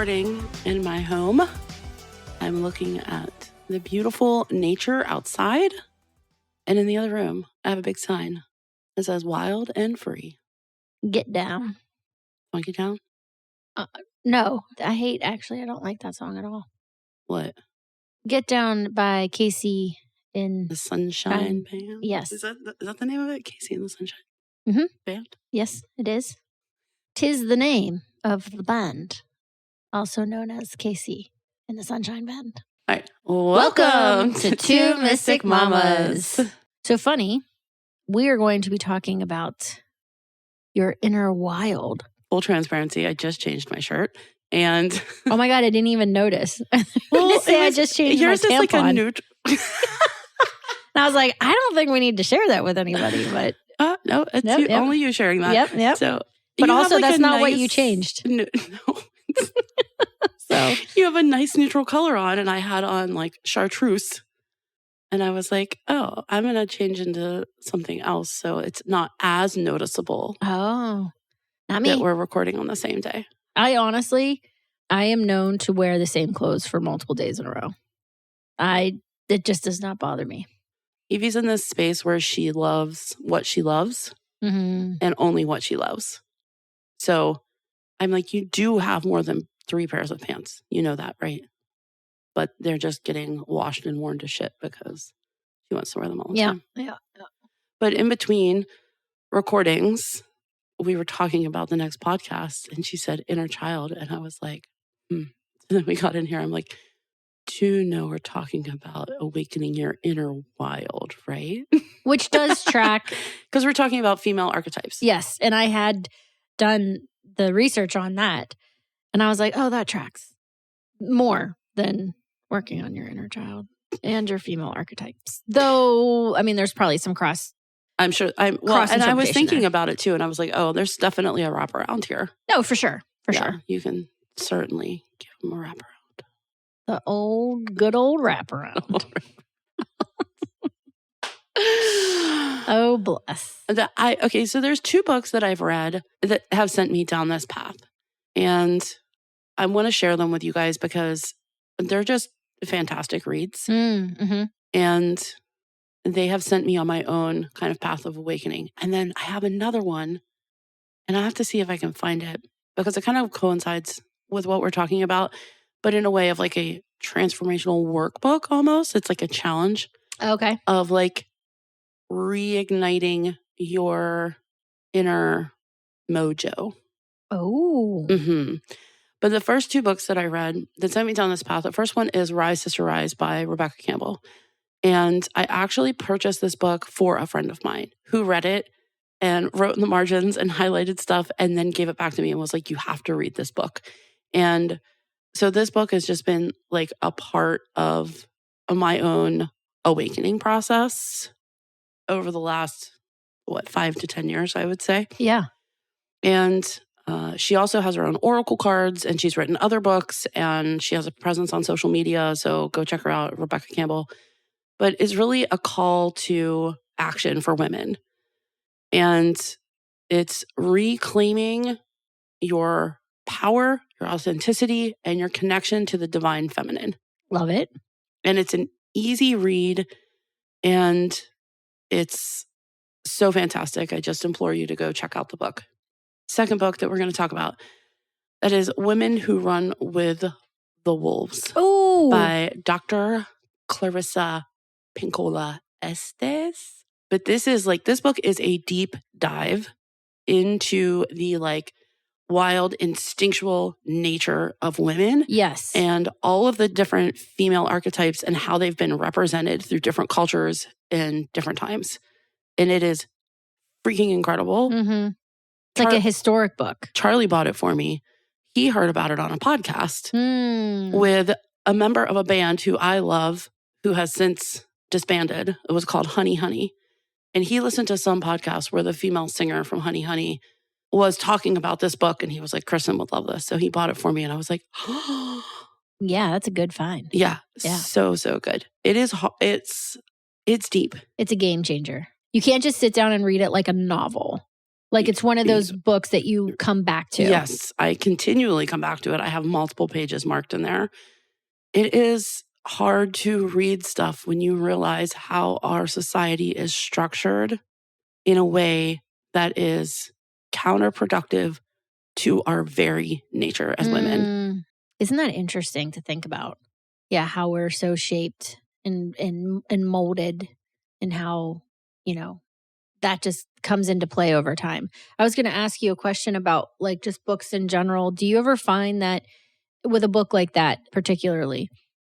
recording in my home. I'm looking at the beautiful nature outside. And in the other room, I have a big sign that says wild and free. Get down. Want to get down? No, I don't like that song at all. What? Get Down by Casey in The Sunshine Band? Yes. Is that the name of it? Casey and the Sunshine Band? Yes, it is. 'Tis the name of the band, also known as Casey and the Sunshine Band. All right. Welcome to Two Mystic Mamas. So funny, we are going to be talking about your inner wild. Full transparency, I just changed my shirt. And oh my God, I didn't even notice. Well, I just changed my tampon. Like a neutral. And I was like, I don't think we need to share that with anybody, but no, it's only you sharing that. Yep. So, but also, that's not what you changed. No. So you have a nice neutral color on, and I had on like chartreuse, and I was like, oh, I'm gonna change into something else, so it's not as noticeable. Oh, not me. That we're recording on the same day. I am known to wear the same clothes for multiple days in a row. It just does not bother me. Evie's in this space where she loves what she loves and only what she loves. So I'm like, you do have more than 3 pairs of pants. You know that, right? But they're just getting washed and worn to shit because she wants to wear them all the time. Yeah. But in between recordings, we were talking about the next podcast, and she said inner child, and I was like, And then we got in here, I'm like, do you know we're talking about awakening your inner wild, right? Which does track. Because we're talking about female archetypes. Yes, and I had done the research on that, and I was like, oh, that tracks more than working on your inner child and your female archetypes. Though, I mean, there's probably some cross. I'm sure. And I was thinking about it too, and I was like, oh, there's definitely a wraparound here. No, for sure. Sure. You can certainly give them a wraparound. The good old wraparound. Oh, bless. Okay, so there's 2 books that I've read that have sent me down this path. And I want to share them with you guys because they're just fantastic reads. Mm-hmm. And they have sent me on my own kind of path of awakening. And then I have another one, and I have to see if I can find it because it kind of coincides with what we're talking about, but in a way of like a transformational workbook almost. It's like a challenge. Okay. Of like reigniting your inner mojo. Oh. Mm-hmm. But the first 2 books that I read that sent me down this path, the first one is Rise, Sister, Rise by Rebecca Campbell. And I actually purchased this book for a friend of mine who read it and wrote in the margins and highlighted stuff and then gave it back to me and was like, you have to read this book. And so this book has just been like a part of my own awakening process over the last, 5 to 10 years, I would say. Yeah. And she also has her own oracle cards, and she's written other books, and she has a presence on social media. So go check her out, Rebecca Campbell. But it's really a call to action for women. And it's reclaiming your power, your authenticity, and your connection to the divine feminine. Love it. And it's an easy read, and it's so fantastic. I just implore you to go check out the book. Second book that we're going to talk about, that is Women Who Run with the Wolves. Ooh. By Dr. Clarissa Pinkola Estés. But this book is a deep dive into the wild, instinctual nature of women. Yes. And all of the different female archetypes and how they've been represented through different cultures in different times. And it is freaking incredible. Mm-hmm. It's like a historic book. Charlie bought it for me. He heard about it on a podcast with a member of a band who I love, who has since disbanded. It was called Honey Honey. And he listened to some podcast where the female singer from Honey Honey was talking about this book. And he was like, Kristen would love this. So he bought it for me. And I was like, oh. Yeah, that's a good find. Yeah. So good. It is, it's deep. It's a game changer. You can't just sit down and read it like a novel. Like it's one of those books that you come back to. Yes, I continually come back to it. I have multiple pages marked in there. It is hard to read stuff when you realize how our society is structured in a way that is counterproductive to our very nature as women. Isn't that interesting to think about? Yeah, how we're so shaped and molded, and how, that just comes into play over time. I was going to ask you a question about like just books in general. Do you ever find that with a book like that particularly,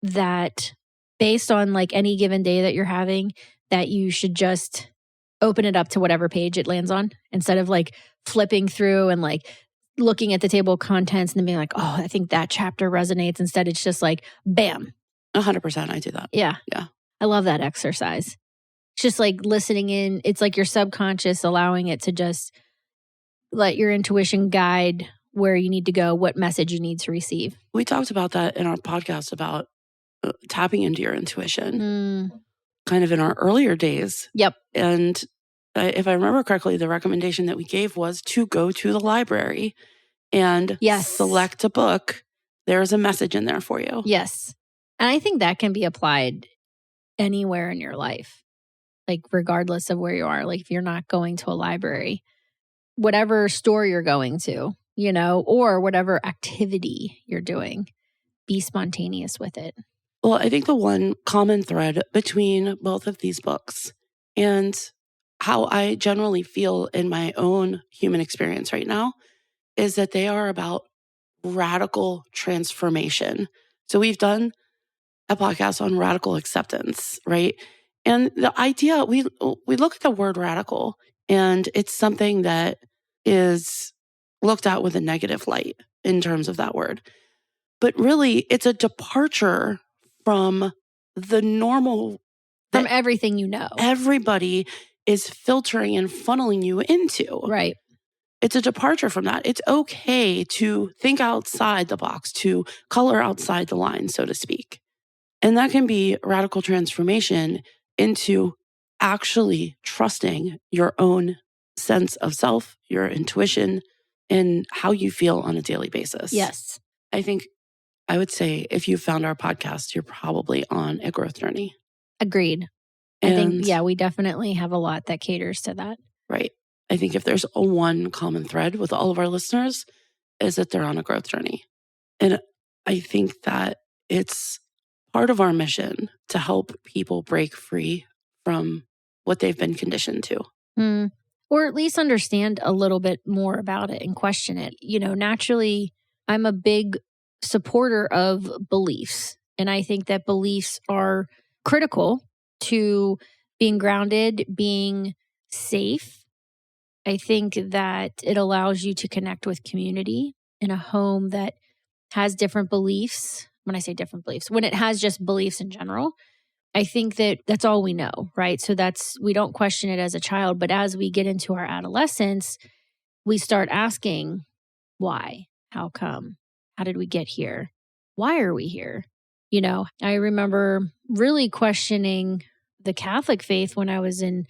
that based on like any given day that you're having, that you should just open it up to whatever page it lands on instead of like flipping through and like looking at the table of contents and then being like, oh, I think that chapter resonates. Instead, it's just like, bam. 100% I do that. Yeah. Yeah. I love that exercise. It's just like listening in. It's like your subconscious allowing it to just let your intuition guide where you need to go, what message you need to receive. We talked about that in our podcast about tapping into your intuition kind of in our earlier days. Yep. And if I remember correctly, the recommendation that we gave was to go to the library and select a book. There's a message in there for you. Yes. And I think that can be applied anywhere in your life, like regardless of where you are. Like if you're not going to a library, whatever store you're going to, or whatever activity you're doing, be spontaneous with it. Well, I think the one common thread between both of these books and how I generally feel in my own human experience right now is that they are about radical transformation. So we've done a podcast on radical acceptance, right? And the idea, we look at the word radical, and it's something that is looked at with a negative light in terms of that word. But really, it's a departure from the normal. From everything you know. Everybody is filtering and funneling you into. Right. It's a departure from that. It's okay to think outside the box, to color outside the line, so to speak. And that can be radical transformation into actually trusting your own sense of self, your intuition, and how you feel on a daily basis. Yes. I would say if you found our podcast, you're probably on a growth journey. Agreed. I think, we definitely have a lot that caters to that. Right. I think if there's one common thread with all of our listeners is that they're on a growth journey. And I think that it's part of our mission to help people break free from what they've been conditioned to. Or at least understand a little bit more about it and question it. Naturally, I'm a big supporter of beliefs. And I think that beliefs are critical to being grounded, being safe. I think that it allows you to connect with community in a home that has different beliefs. When I say different beliefs, when it has just beliefs in general, I think that that's all we know, right? So we don't question it as a child, but as we get into our adolescence, we start asking, why? How come? How did we get here? Why are we here? I remember really questioning the Catholic faith when I was in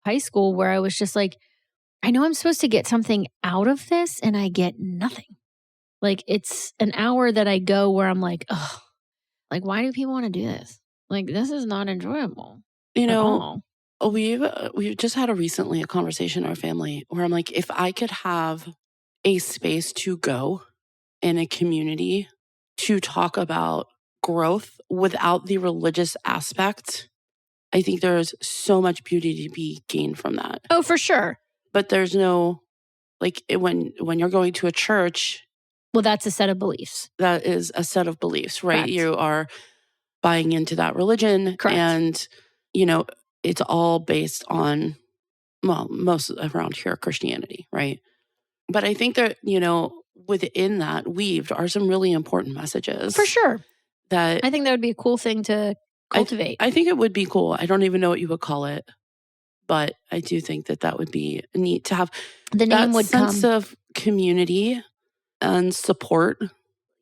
high school, where I was just like, I know I'm supposed to get something out of this and I get nothing. Like it's an hour that I go where I'm like, oh, like, why do people want to do this? Like, this is not enjoyable. We've just had a conversation in our family where I'm like, if I could have a space to go in a community to talk about growth without the religious aspect, I think there's so much beauty to be gained from that. Oh, for sure. But there's no, when you're going to a church. Well, that's a set of beliefs. That is a set of beliefs, right? Correct. You are buying into that religion. Correct. And, it's all based on, most around here, Christianity, right? But I think that, within that weaved are some really important messages. For sure. That I think that would be a cool thing to cultivate. I think it would be cool. I don't even know what you would call it, but I do think that would be neat to have. The name would sense of community and support.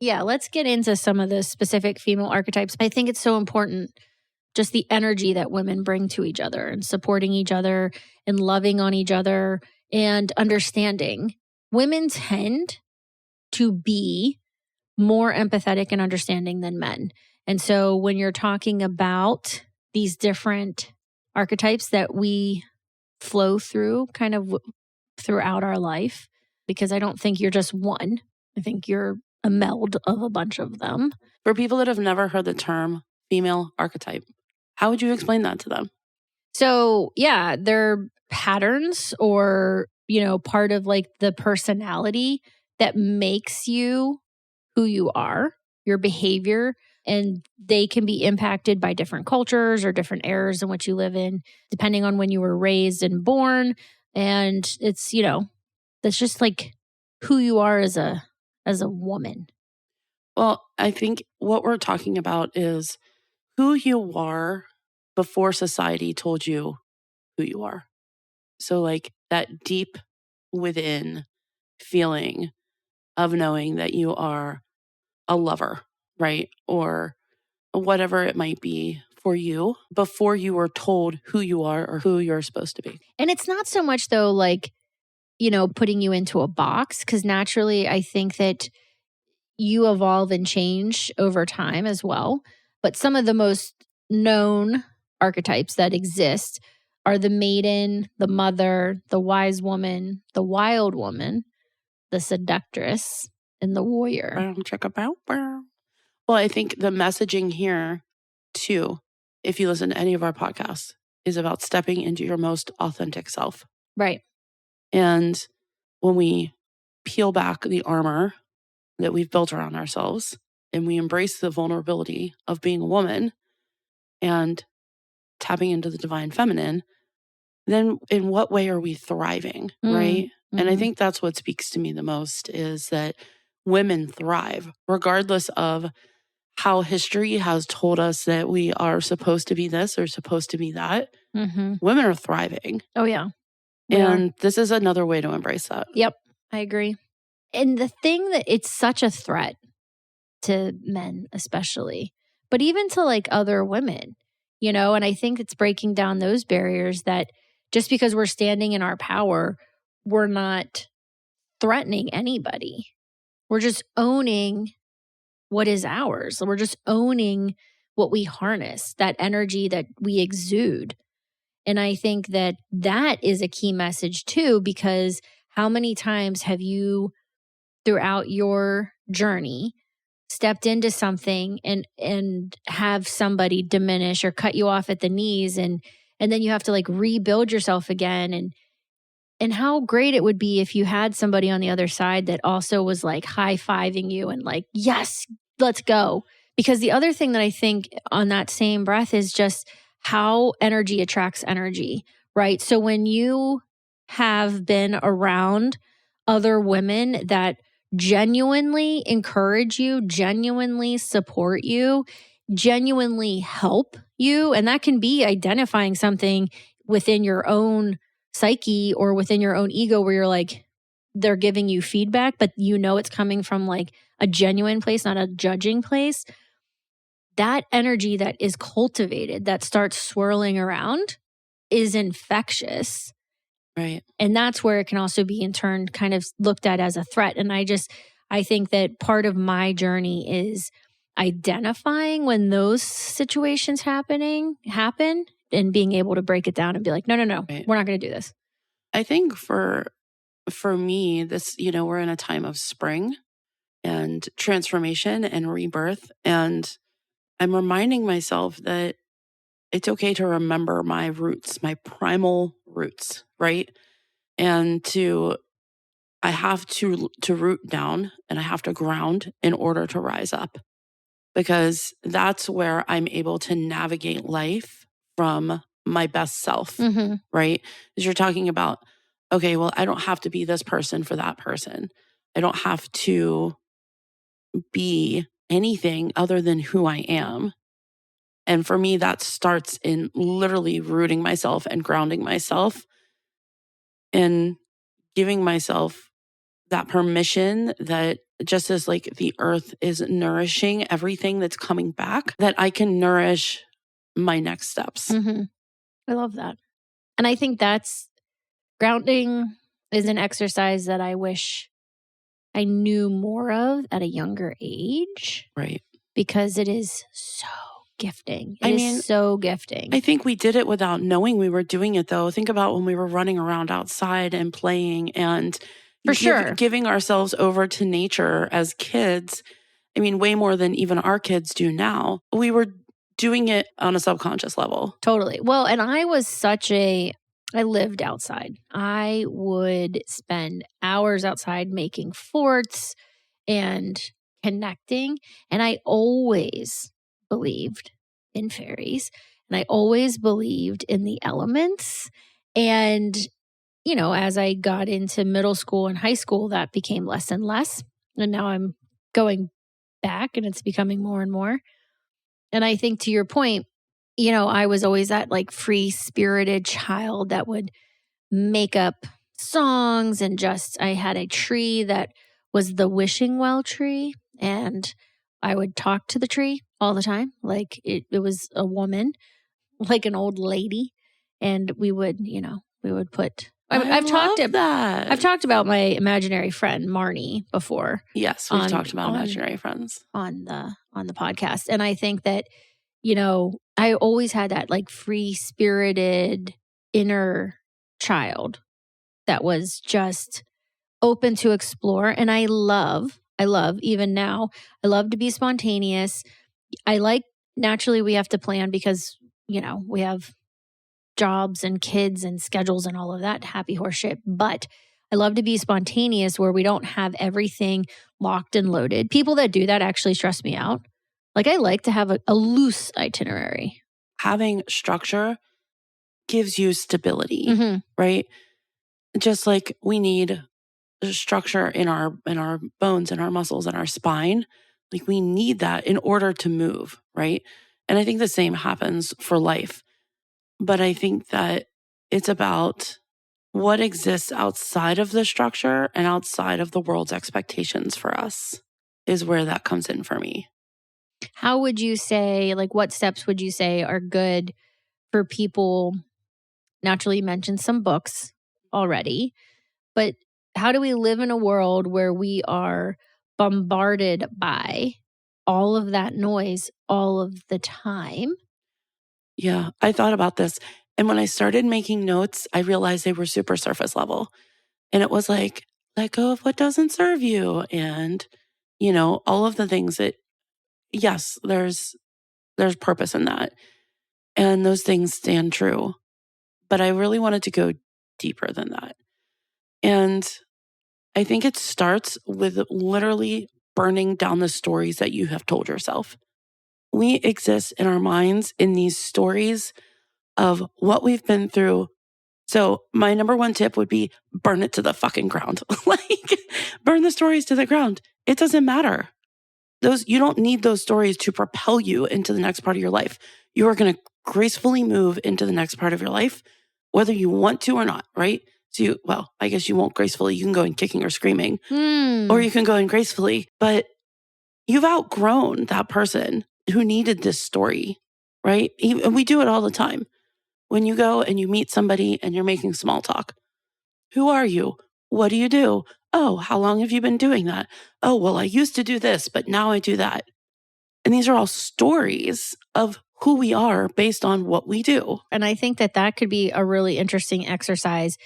Yeah, let's get into some of the specific female archetypes. I think it's so important, just the energy that women bring to each other and supporting each other and loving on each other and understanding, women tend to be more empathetic and understanding than men. And so when you're talking about these different archetypes that we flow through kind of throughout our life, because I don't think you're just one. I think you're a meld of a bunch of them. For people that have never heard the term female archetype, how would you explain that to them? So, yeah, they're patterns or, part of like the personality that makes you who you are, your behavior, and they can be impacted by different cultures or different eras in which you live in, depending on when you were raised and born. And it's, that's just like who you are as a woman. Well, I think what we're talking about is who you are before society told you who you are. So like that deep within feeling of knowing that you are a lover, right? Or whatever it might be for you before you were told who you are or who you're supposed to be. And it's not so much though, like, putting you into a box, because naturally I think that you evolve and change over time as well. But some of the most known archetypes that exist are the maiden, the mother, the wise woman, the wild woman, the seductress, and the warrior. Well, I think the messaging here, too, if you listen to any of our podcasts, is about stepping into your most authentic self. Right. And when we peel back the armor that we've built around ourselves and we embrace the vulnerability of being a woman and tapping into the divine feminine, then in what way are we thriving, right? Mm-hmm. And I think that's what speaks to me the most is that women thrive regardless of how history has told us that we are supposed to be this or supposed to be that. Mm-hmm. Women are thriving. Oh, yeah. And this is another way to embrace that. Yep, I agree. And the thing that it's such a threat to men, especially, but even to like other women, and I think it's breaking down those barriers that just because we're standing in our power, we're not threatening anybody. We're just owning what is ours. We're just owning what we harness, that energy that we exude. And I think that that is a key message too, because how many times have you throughout your journey stepped into something and have somebody diminish or cut you off at the knees and then you have to like rebuild yourself again and how great it would be if you had somebody on the other side that also was like high-fiving you and like, yes, let's go. Because the other thing that I think on that same breath is just how energy attracts energy, right? So when you have been around other women that genuinely encourage you, genuinely support you, genuinely help you, and that can be identifying something within your own psyche or within your own ego where you're like, they're giving you feedback, but it's coming from like a genuine place, not a judging place. That energy that is cultivated, that starts swirling around is infectious. Right. And that's where it can also be in turn kind of looked at as a threat. And I think that part of my journey is identifying when those situations happen and being able to break it down and be like, no, right. We're not going to do this. I think for me, this, we're in a time of spring and transformation and rebirth. And I'm reminding myself that it's okay to remember my roots, my primal roots, right? And I have to root down and I have to ground in order to rise up, because that's where I'm able to navigate life from my best self, mm-hmm. right? Because you're talking about, okay, well, I don't have to be this person for that person. I don't have to be anything other than who I am. And for me, that starts in literally rooting myself and grounding myself and giving myself that permission that just as like the earth is nourishing everything that's coming back, that I can nourish my next steps. Mm-hmm. I love that. And I think that's grounding is an exercise that I wish I knew more of at a younger age. Right. Because it is so gifting. It is so gifting. I think we did it without knowing we were doing it, though. Think about when we were running around outside and playing and For sure. giving ourselves over to nature as kids. I mean, way more than even our kids do now. We were doing it on a subconscious level. Totally. Well, and I lived outside. I would spend hours outside making forts and connecting. And I always believed in fairies. And I always believed in the elements. And, you know, as I got into middle school and high school, that became less and less. And now I'm going back and it's becoming more and more. And I think to your point, you know, I was always that like free spirited child that would make up songs and I had a tree that was the wishing well tree. And I would talk to the tree all the time. Like it was a woman, like an old lady. And we would put, I've talked about my imaginary friend, Marnie, before. Yes, we've talked about imaginary friends on the podcast. And I think that, you know, I always had that like free spirited inner child that was just open to explore. And I love even now, I love to be spontaneous. Naturally we have to plan because, you know, we have jobs and kids and schedules and all of that happy horse shit. But I love to be spontaneous where we don't have everything locked and loaded. People that do that actually stress me out. Like I like to have a loose itinerary. Having structure gives you stability, right? Just like we need structure in our bones and our muscles and our spine. Like we need that in order to move, right? And I think the same happens for life. But I think that it's about what exists outside of the structure and outside of the world's expectations for us is where that comes in for me. How would you say, like what steps would you say are good for people? Naturally, you mentioned some books already, but how do we live in a world where we are bombarded by all of that noise all of the time? Yeah, I thought about this. And when I started making notes, I realized they were super surface level. And it was like, let go of what doesn't serve you. And, you know, all of the things that, yes, there's purpose in that. And those things stand true. But I really wanted to go deeper than that. And I think it starts with literally burning down the stories that you have told yourself. We exist in our minds in these stories of what we've been through. So my number one tip would be burn it to the fucking ground. Like burn the stories to the ground. It doesn't matter. You don't need those stories to propel you into the next part of your life. You are going to gracefully move into the next part of your life, whether you want to or not, right? So I guess you won't gracefully. You can go in kicking or screaming, or you can go in gracefully, but you've outgrown that person who needed this story, right? And we do it all the time. When you go and you meet somebody and you're making small talk, who are you? What do you do? Oh, how long have you been doing that? Oh, well, I used to do this, but now I do that. And these are all stories of who we are based on what we do. And I think that could be a really interesting exercise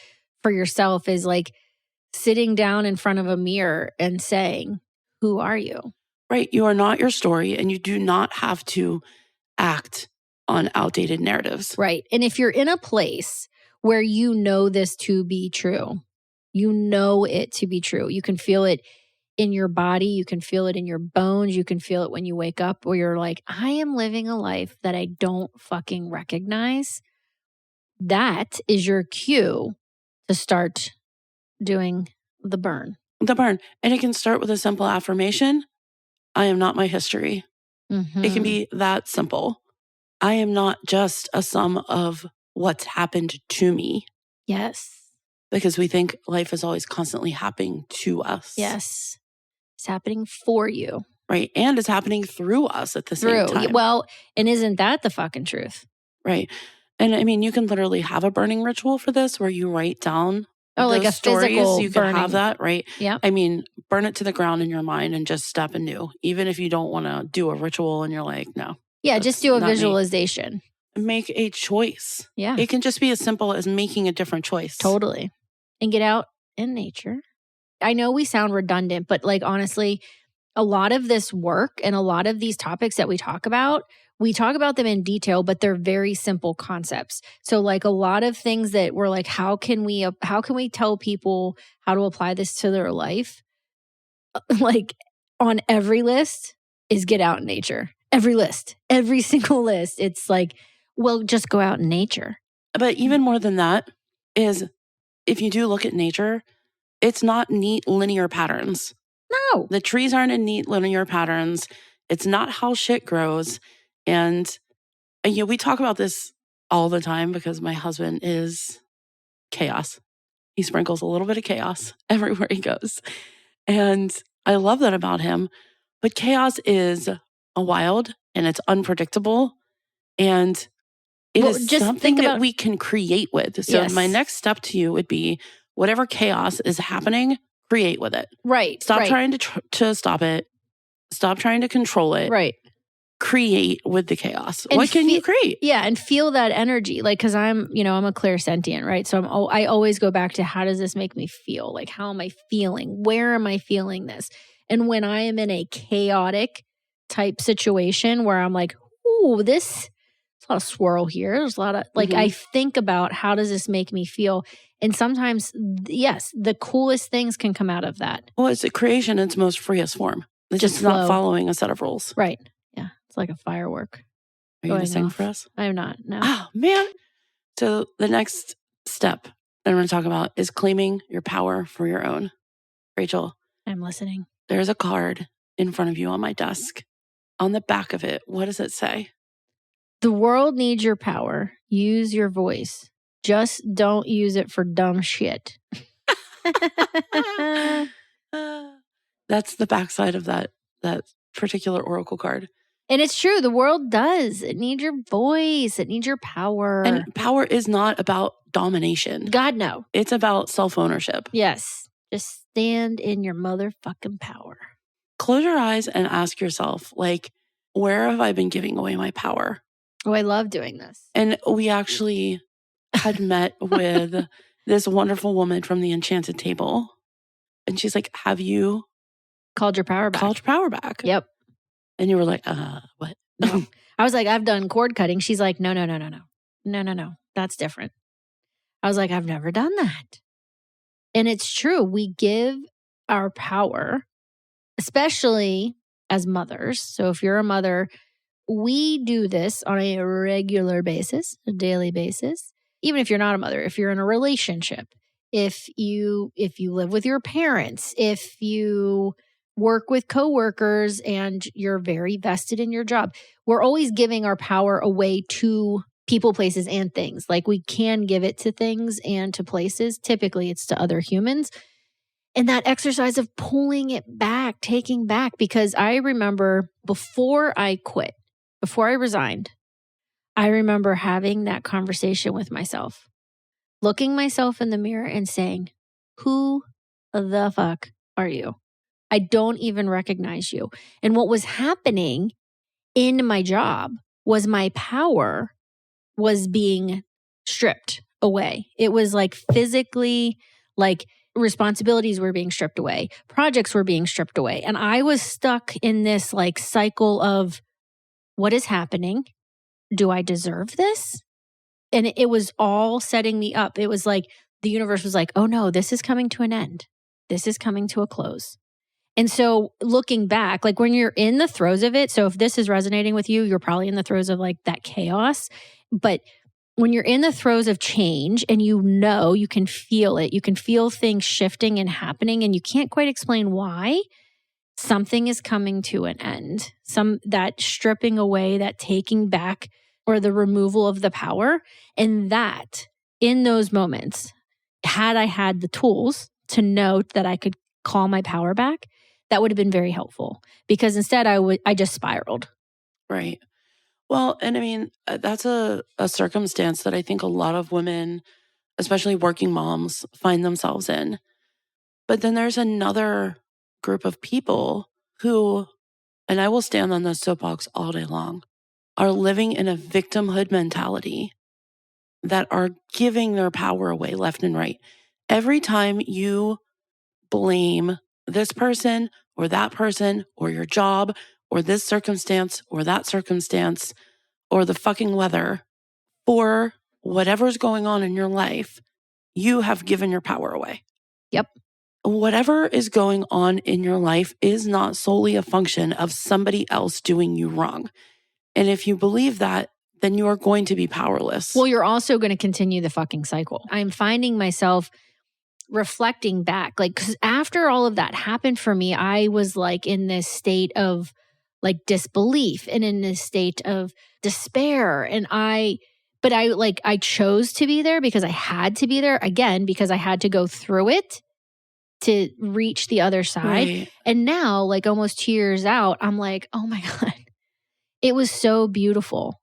for yourself is like sitting down in front of a mirror and saying, who are you? Right. You are not your story and you do not have to act on outdated narratives. Right. And if you're in a place where you know this to be true, you know it to be true, you can feel it in your body, you can feel it in your bones, you can feel it when you wake up where you're like, I am living a life that I don't fucking recognize. That is your cue to start doing the burn. The burn. And it can start with a simple affirmation. I am not my history. It can be that simple. I am not just a sum of what's happened to me. Yes. Because we think life is always constantly happening to us. Yes. It's happening for you. Right. And it's happening through us at the same time. Well, and isn't that the fucking truth? Right. And I mean, you can literally have a burning ritual for this where you write down Oh, like a physical you burning. can have that, right? Yeah. I mean, burn it to the ground in your mind and just step anew. Even if you don't want to do a ritual and you're like, no. Yeah, just do a not me. visualization. Make a choice. Yeah. It can just be as simple as making a different choice. Totally. And get out in nature. I know we sound redundant, but like honestly, a lot of this work and a lot of these topics that we talk about them in detail, but they're very simple concepts. So like a lot of things that we're like, how can we tell people how to apply this to their life? Like on every list is get out in nature. Every list, every single list. It's like, well, just go out in nature. But even more than that is if you do look at nature, it's not neat linear patterns. No. The trees aren't in neat linear patterns. It's not how shit grows. And we talk about this all the time because my husband is chaos. He sprinkles a little bit of chaos everywhere he goes. And I love that about him. But chaos is wild and it's unpredictable. And it is something that we can create with. So my next step to you would be whatever chaos is happening, create with it. Right. Stop trying to stop it. Stop trying to control it. Right. Create with the chaos. And what can you create? Yeah, and feel that energy. Like, because I'm a clairsentient, right? So I always go back to how does this make me feel? Like, how am I feeling? Where am I feeling this? And when I am in a chaotic type situation where I'm like, ooh, there's a lot of swirl here. There's a lot of I think about how does this make me feel? And sometimes, yes, the coolest things can come out of that. Well, it's a creation in its most freest form. It's just not following a set of rules. Right. Yeah. It's like a firework. Are you going to sing for us? I'm not. No. Oh, man. So the next step that I'm going to talk about is claiming your power for your own. Rachel. I'm listening. There's a card in front of you on my desk. On the back of it, what does it say? The world needs your power. Use your voice. Just don't use it for dumb shit. That's the backside of that particular oracle card. And it's true. The world does. It needs your voice. It needs your power. And power is not about domination. God, no. It's about self-ownership. Yes. Just stand in your motherfucking power. Close your eyes and ask yourself, like, where have I been giving away my power? Oh, I love doing this. And we actually had met with this wonderful woman from the Enchanted Table. And she's like, have you called your power back? Called your power back. Yep. And you were like, what? No. I was like, I've done cord cutting. She's like, no. That's different. I was like, I've never done that. And it's true. We give our power, especially as mothers. So if you're a mother, we do this on a regular basis, a daily basis. Even if you're not a mother, if you're in a relationship, if you live with your parents, if you work with coworkers and you're very vested in your job, we're always giving our power away to people, places, and things. Like we can give it to things and to places. Typically, it's to other humans. And that exercise of pulling it back, taking back, because I remember before I quit, before I resigned, I remember having that conversation with myself, looking myself in the mirror and saying, who the fuck are you? I don't even recognize you. And what was happening in my job was my power was being stripped away. It was like physically, like responsibilities were being stripped away. Projects were being stripped away. And I was stuck in this like cycle of what is happening? Do I deserve this? And it was all setting me up. It was like the universe was like, oh no, this is coming to an end. This is coming to a close. And so looking back, like when you're in the throes of it, so if this is resonating with you, you're probably in the throes of like that chaos. But when you're in the throes of change and you can feel it, you can feel things shifting and happening and you can't quite explain why, something is coming to an end. That stripping away, that taking back or the removal of the power. And that in those moments, had I had the tools to know that I could call my power back, that would have been very helpful because instead I just spiraled. Right. Well, and I mean, that's a circumstance that I think a lot of women especially working moms, find themselves in. But then there's another group of people who, and I will stand on this soapbox all day long, are living in a victimhood mentality that are giving their power away left and right. Every time you blame this person or that person or your job or this circumstance or that circumstance or the fucking weather for whatever's going on in your life, you have given your power away. Yep. Whatever is going on in your life is not solely a function of somebody else doing you wrong. And if you believe that, then you are going to be powerless. Well, you're also going to continue the fucking cycle. I'm finding myself reflecting back, like, because after all of that happened for me, I was like in this state of like disbelief and in this state of despair. And I chose to be there because I had to be there, again, because I had to go through it to reach the other side. Right. And now, like almost 2 years out, I'm like, oh my God, it was so beautiful.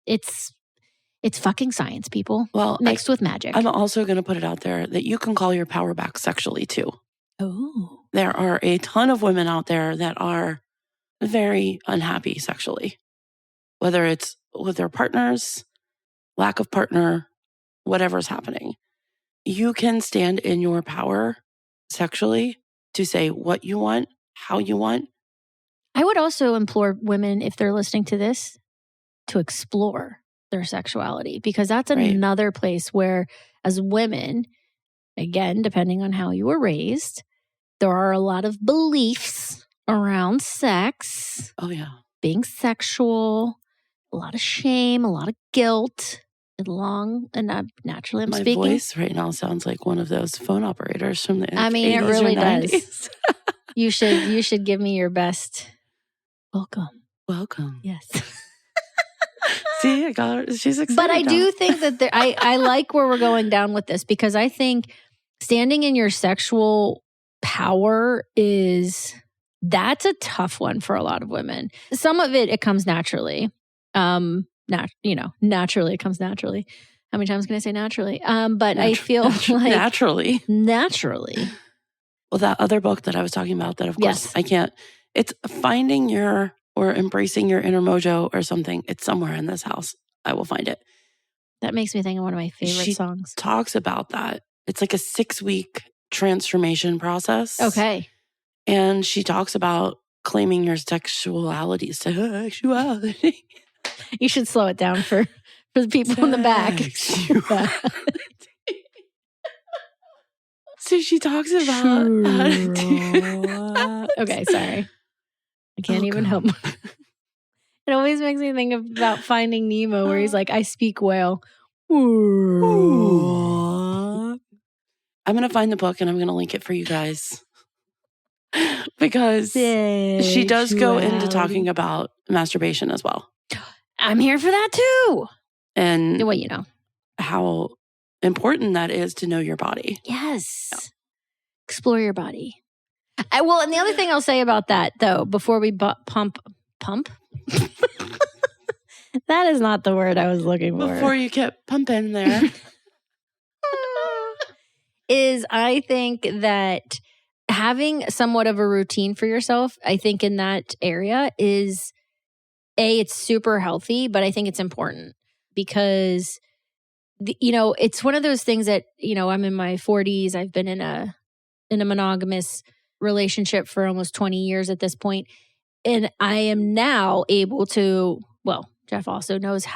It's fucking science, people. Well, mixed with magic. I'm also going to put it out there that you can call your power back sexually too. Oh. There are a ton of women out there that are very unhappy sexually, whether it's with their partners, lack of partner, whatever's happening. You can stand in your power sexually to say what you want, how you want. I would also implore women, if they're listening to this, to explore their sexuality, because that's another place where, as women, again, depending on how you were raised, there are a lot of beliefs around sex. Oh, yeah. Being sexual, a lot of shame, a lot of guilt. Naturally, I'm speaking. My voice right now sounds like one of those phone operators from the 80s. I mean, it really or 90s. does. You should give me your best. Welcome. Yes. See, I got her. She's excited. But I now. do think that I like where we're going down with this, because I think standing in your sexual power that's a tough one for a lot of women. Some of it comes naturally. Naturally, it comes naturally. How many times can I say naturally? But I feel like naturally. Well, that other book that I was talking about, that of course I can't. It's finding or embracing your inner mojo or something. It's somewhere in this house. I will find it. That makes me think of one of my favorite songs. Talks about that. It's like a 6-week transformation process. Okay. And she talks about claiming your sexuality. You should slow it down for the people in the back. So she talks about how to do Okay, sorry. I can't even help. It always makes me think about Finding Nemo, where he's like, I speak whale. I'm going to find the book and I'm going to link it for you guys. Because she does go into talking about masturbation as well. I'm here for that too. And well, how important that is to know your body. Yes. Yeah. Explore your body. And the other thing I'll say about that, though, before we pump? That is not the word I was looking for. Before you kept pumping there. Is I think that having somewhat of a routine for yourself, I think in that area is, it's super healthy, but I think it's important because, it's one of those things that, I'm in my 40s. I've been in a monogamous relationship for almost 20 years at this point. And I am now able to, Jeff also knows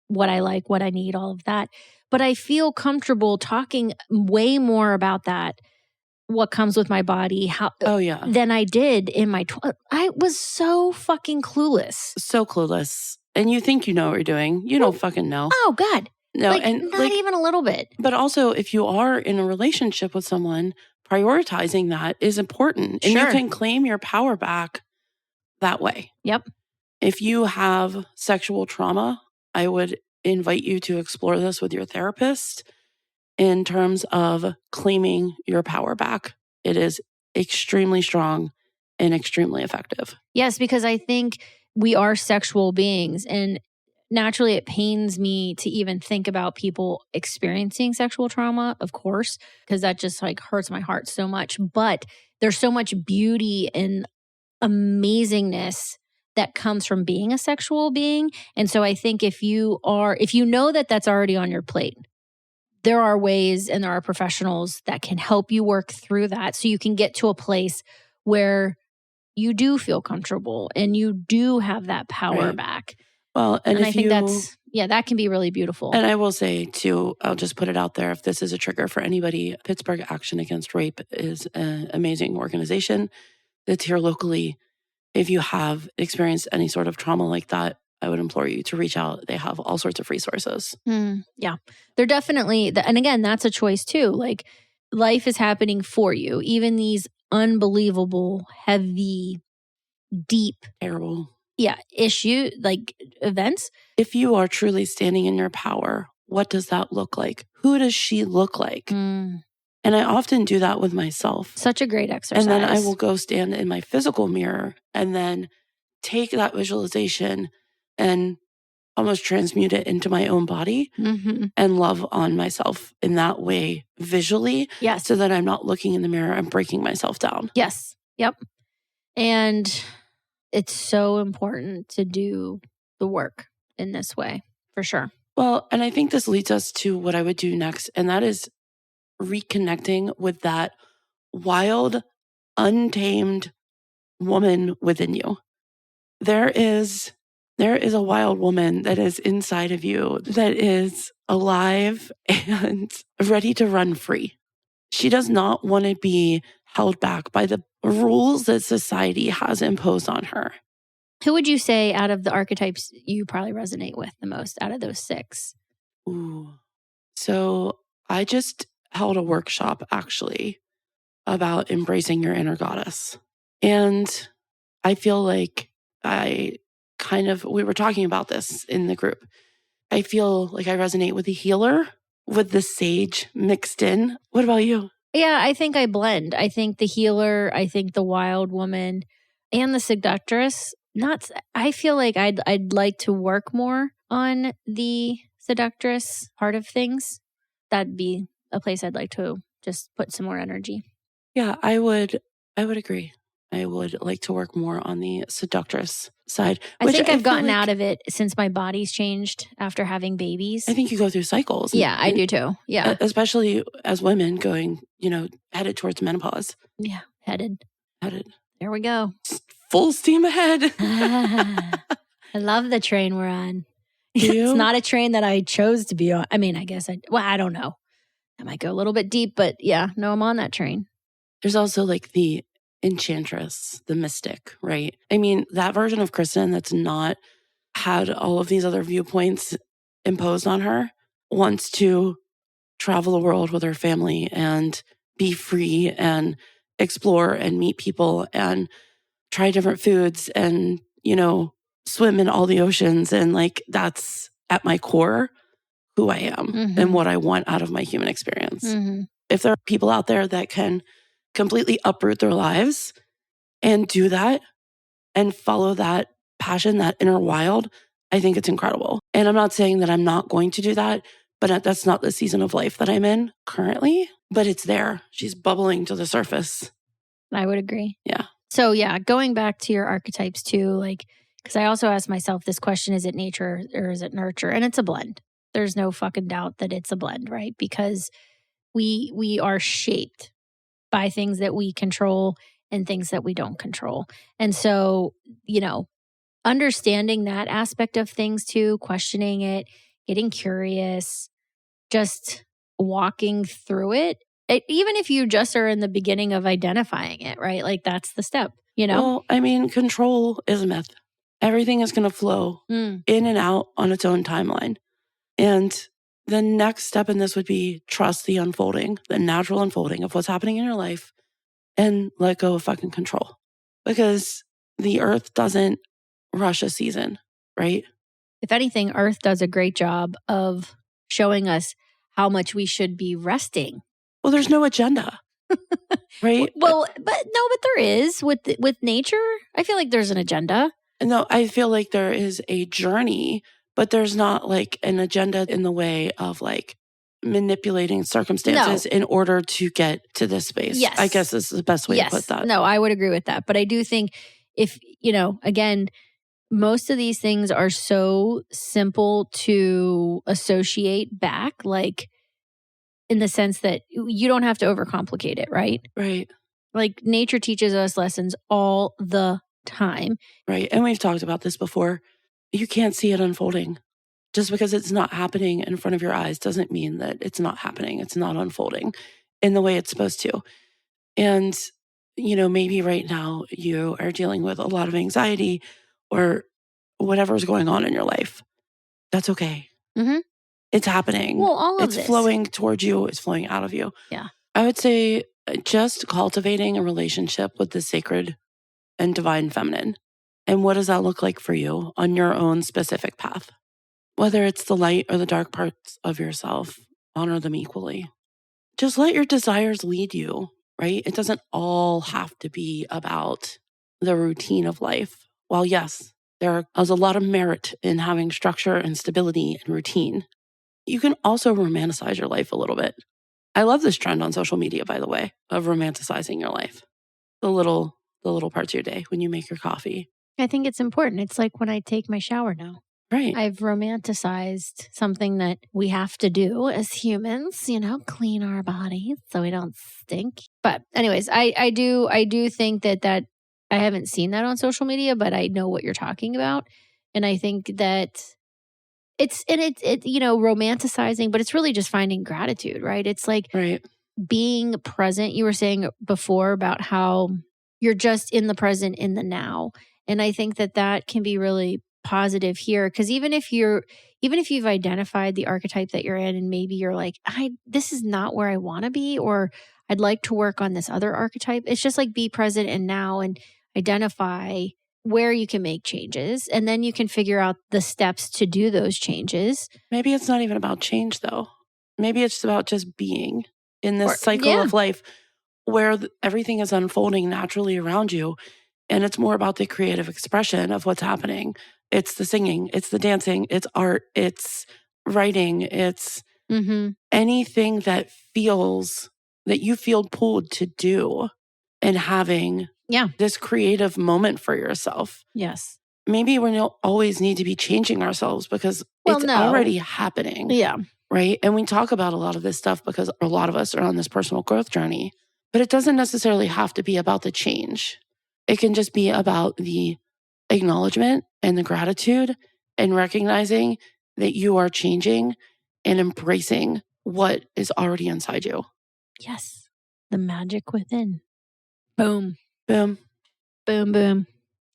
what I like, what I need, all of that. But I feel comfortable talking way more about that, what comes with my body, than I did in my I was so fucking clueless. So clueless. And you think you know what you're doing. You don't fucking know. Oh, God. No, and not even a little bit. But also, if you are in a relationship with someone, prioritizing that is important. And you can claim your power back that way. Yep. If you have sexual trauma, I would invite you to explore this with your therapist in terms of claiming your power back. It is extremely strong and extremely effective. Yes, because I think we are sexual beings, and naturally it pains me to even think about people experiencing sexual trauma, of course, because that just like hurts my heart so much. But there's so much beauty and amazingness that comes from being a sexual being. And so I think if you know that that's already on your plate, there are ways and there are professionals that can help you work through that so you can get to a place where you do feel comfortable and you do have that power back. Well, and I think that can be really beautiful. And I will say too, I'll just put it out there, if this is a trigger for anybody, Pittsburgh Action Against Rape is an amazing organization that's here locally. If you have experienced any sort of trauma like that, I would implore you to reach out. They have all sorts of resources. Yeah. They're definitely, and again, that's a choice too. Like life is happening for you. Even these unbelievable, heavy, deep, terrible, issue, like events. If you are truly standing in your power, what does that look like? Who does she look like? And I often do that with myself. Such a great exercise. And then I will go stand in my physical mirror and then take that visualization and almost transmute it into my own body and love on myself in that way visually. Yes. So that I'm not looking in the mirror and breaking myself down. Yes. Yep. And it's so important to do the work in this way, for sure. Well, and I think this leads us to what I would do next, and that is reconnecting with that wild, untamed woman within you. There is a wild woman that is inside of you that is alive and ready to run free. She does not want to be held back by the rules that society has imposed on her. Who would you say out of the archetypes you probably resonate with the most out of those 6? Ooh. So I just held a workshop actually about embracing your inner goddess. And I feel like we were talking about this in the group. I feel like I resonate with the healer, with the sage mixed in. What about you? Yeah, I think I blend. I think the healer, I think the wild woman, and the seductress. I feel like I'd like to work more on the seductress part of things. That'd be a place I'd like to just put some more energy. Yeah, I would agree. I would like to work more on the seductress side. I think I've gotten out of it since my body's changed after having babies. I think you go through cycles. Yeah, I do too. Yeah. Especially as women going, headed towards menopause. Yeah, headed. There we go. Full steam ahead. I love the train we're on. Do you? It's not a train that I chose to be on. I mean, I guess I don't know. I might go a little bit deep, but yeah, no, I'm on that train. There's also like the enchantress, the mystic, right? I mean, that version of Kristen that's not had all of these other viewpoints imposed on her wants to travel the world with her family and be free and explore and meet people and try different foods and, swim in all the oceans. And like, that's at my core who I am and what I want out of my human experience. If there are people out there that can completely uproot their lives and do that and follow that passion, that inner wild, I think it's incredible. And I'm not saying that I'm not going to do that, but that's not the season of life that I'm in currently, but it's there. She's bubbling to the surface. I would agree. Yeah. So yeah, going back to your archetypes too, like, because I also asked myself this question, is it nature or is it nurture? And it's a blend. There's no fucking doubt that it's a blend, right? Because we are shaped by things that we control and things that we don't control. And so, understanding that aspect of things too, questioning it, getting curious, just walking through it, even if you just are in the beginning of identifying it, right? Like that's the step, Well, I mean, control is a myth. Everything is going to flow in and out on its own timeline. And the next step in this would be trust the unfolding, the natural unfolding of what's happening in your life and let go of fucking control. Because the earth doesn't rush a season, right? If anything, Earth does a great job of showing us how much we should be resting. Well, there's no agenda, right? Well, but there is with nature. I feel like there's an agenda. No, I feel like there is a journey, But there's not like an agenda in the way of like manipulating circumstances in order to get to this space. Yes. I guess this is the best way to put that. No, I would agree with that. But I do think if, again, most of these things are so simple to associate back, like in the sense that you don't have to overcomplicate it, right? Right. Like nature teaches us lessons all the time. Right. And we've talked about this before. You can't see it unfolding. Just because it's not happening in front of your eyes doesn't mean that it's not happening. It's not unfolding in the way it's supposed to. And, maybe right now you are dealing with a lot of anxiety or whatever's going on in your life. That's okay. Mm-hmm. It's happening. Well, all of it's this. flowing towards you. It's flowing out of you. Yeah. I would say just cultivating a relationship with the sacred and divine feminine. And what does that look like for you on your own specific path? Whether it's the light or the dark parts of yourself, honor them equally. Just let your desires lead you, right? It doesn't all have to be about the routine of life. While yes, there is a lot of merit in having structure and stability and routine, you can also romanticize your life a little bit. I love this trend on social media, by the way, of romanticizing your life. The little parts of your day when you make your coffee. I think it's important. It's like when I take my shower now. Right. I've romanticized something that we have to do as humans, clean our bodies so we don't stink. But anyways, I do think that I haven't seen that on social media, but I know what you're talking about. And I think that it's romanticizing, but it's really just finding gratitude, right? It's like being present. You were saying before about how you're just in the present, in the now. And I think that can be really positive here, because even if you've identified the archetype that you're in and maybe you're like, this is not where I want to be, or I'd like to work on this other archetype, it's just like be present and now and identify where you can make changes, and then you can figure out the steps to do those changes. Maybe it's not even about change though. Maybe it's about just being in this cycle of life where everything is unfolding naturally around you. And it's more about the creative expression of what's happening. It's the singing, it's the dancing, it's art, it's writing, it's anything that you feel pulled to do, and having this creative moment for yourself. Yes. Maybe we don't always need to be changing ourselves because it's already happening. Yeah. Right. And we talk about a lot of this stuff because a lot of us are on this personal growth journey, but it doesn't necessarily have to be about the change. It can just be about the acknowledgement and the gratitude and recognizing that you are changing and embracing what is already inside you. Yes. The magic within. Boom. Boom. Boom, boom.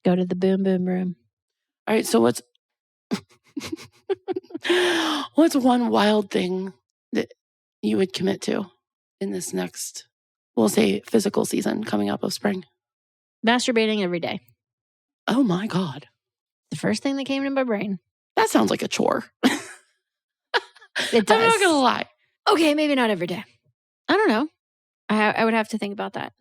Go to the boom, boom room. All right. So what's one wild thing that you would commit to in this next, we'll say, physical season coming up of spring? Masturbating every day. Oh my God. The first thing that came to my brain. That sounds like a chore. It does. I'm not going to lie. Okay, maybe not every day. I don't know. I would have to think about that.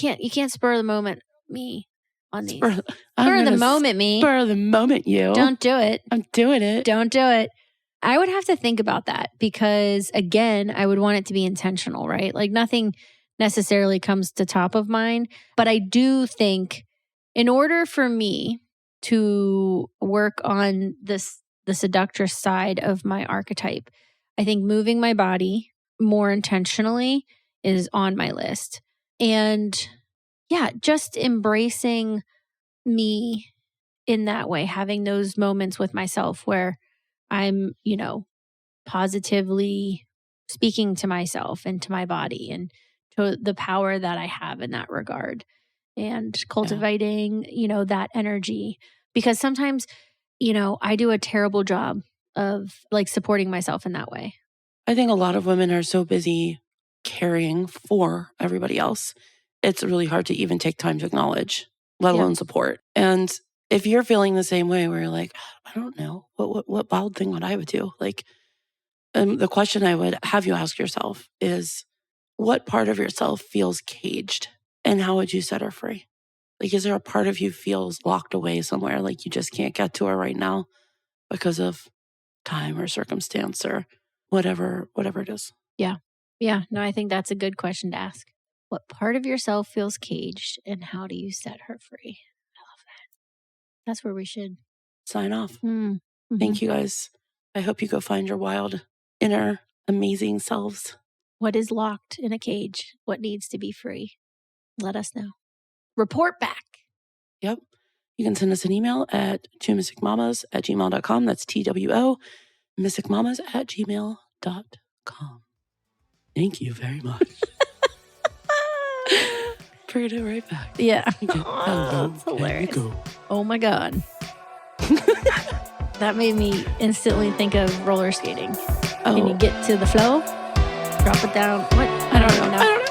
You can't spur the moment me on these. Spur the moment me. Spur the moment you. Don't do it. I'm doing it. Don't do it. I would have to think about that because, again, I would want it to be intentional, right? Like nothing necessarily comes to top of mind. But I do think in order for me to work on the seductress side of my archetype, I think moving my body more intentionally is on my list. And just embracing me in that way, having those moments with myself where I'm, positively speaking to myself and to my body and to the power that I have in that regard, and cultivating, that energy. Because sometimes, I do a terrible job of like supporting myself in that way. I think a lot of women are so busy caring for everybody else. It's really hard to even take time to acknowledge, let alone support. And if you're feeling the same way where you're like, I don't know, what wild thing would I would do? Like, the question I would have you ask yourself is, what part of yourself feels caged and how would you set her free? Like, is there a part of you feels locked away somewhere, like you just can't get to her right now because of time or circumstance or whatever it is. Yeah. No, I think that's a good question to ask. What part of yourself feels caged and how do you set her free? I love that. That's where we should Sign off. Mm-hmm. Thank you guys. I hope you go find your wild, inner, amazing selves. What is locked in a cage? What needs to be free? Let us know. Report back. Yep. You can send us an email at twomysticmamas@gmail.com. That's TWO, mysticmamas@gmail.com. Thank you very much. Bring it right back. Yeah. Hello. That's hilarious. Go. Oh my God. That made me instantly think of roller skating. Oh. Can you get to the flow? Drop it down. What? I don't know.